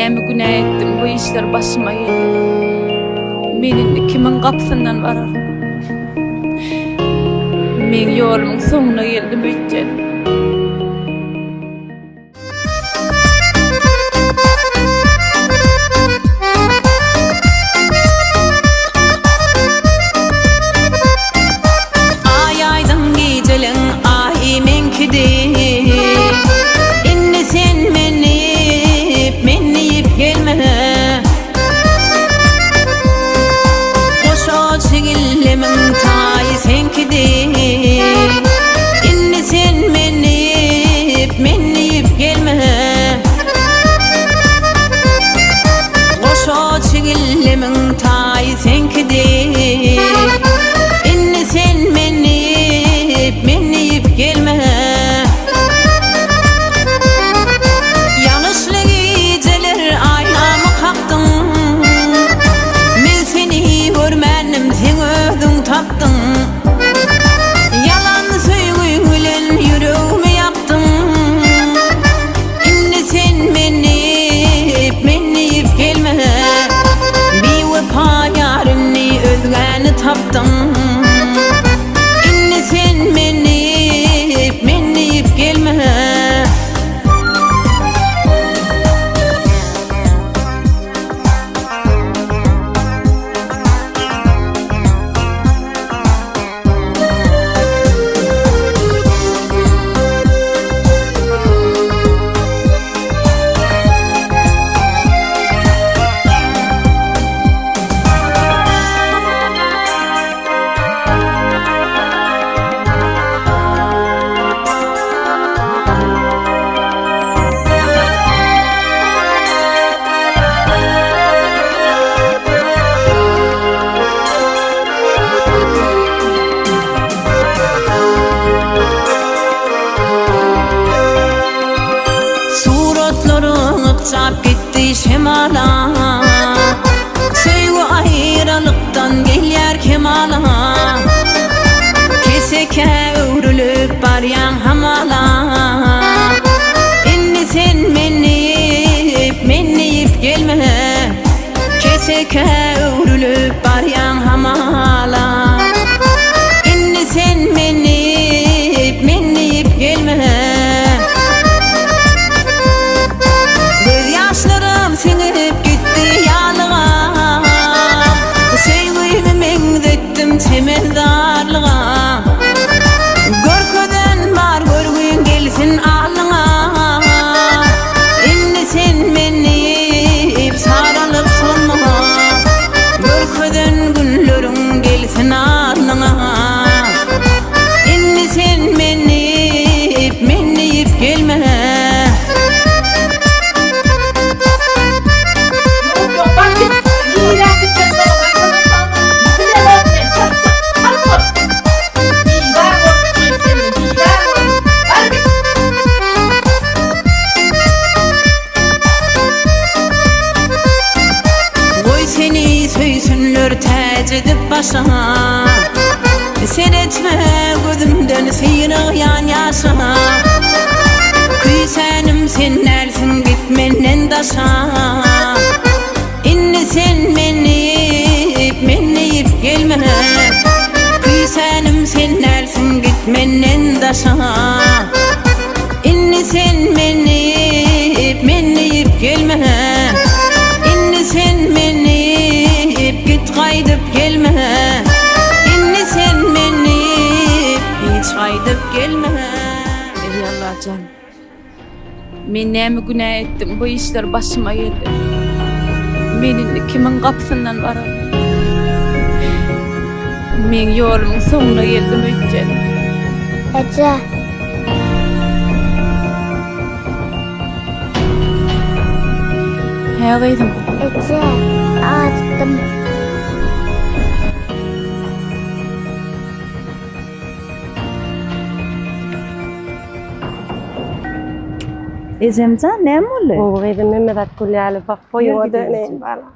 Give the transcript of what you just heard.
näme günah etdim, bu işler başıma geldi. Menin kimin kapısından varar? Men yolumun sonuna geldim bütçe. Ay aydın gecelen ay menkidi. İnni sen meniyip gelme. Koşo çigillemin tay senkidi. İnni sen meniyip gelme. Koşo çigillemin tay senkidi. İnni sen meniyip gelme. Yanlışlı geceler aynamı kalktın. Men seni görmenim, sen ödün taptın. Yalan söylülen yüreğimi yaktın. İnni sen meniyip gelme. Bir vefa yarını özgeni taptın. İnni sen meniyip gelme. Çap gitti şemala. Sevgi ayrılıktan gelyer kemala. Keseke övrülüp baryan hamala. İnni sen meniyip gelme. Keseke övrülüp baryan hamala. İnni sen meniyip gelme. Singip gitti yalığa. Sevgimi mengzettim temeldarlığa. Görköden var görgün gelsin ağlına. İnni sen meniyip sarılıp solmuğa. Görköden günlerin gelsin ağlına. İnni sen meniyip gelme. Seni söysünler tec edip başa. Sen etme gözümden sıyrık yan yaşa. Küysenim sen nersin gitmenden daşa. İnni sen meniyip gelme. Küysenim sen nersin gitmenden daşa. İnni sen meniyip gelme. İnni sen git kaydıp gelme. İnni sen hiç kaydıp gelme. Ey Allah can. Men näme günah etdim, bu işler başıma geldi. Menin kimin kapısından varar? Men yolumun sonuna geldim bütçe. Ece. He kıydım. Ece. Açtım. Ecemcan näme boldy? O gydym Mehmet Akgül ýaly bak boýuňa döneyim bala.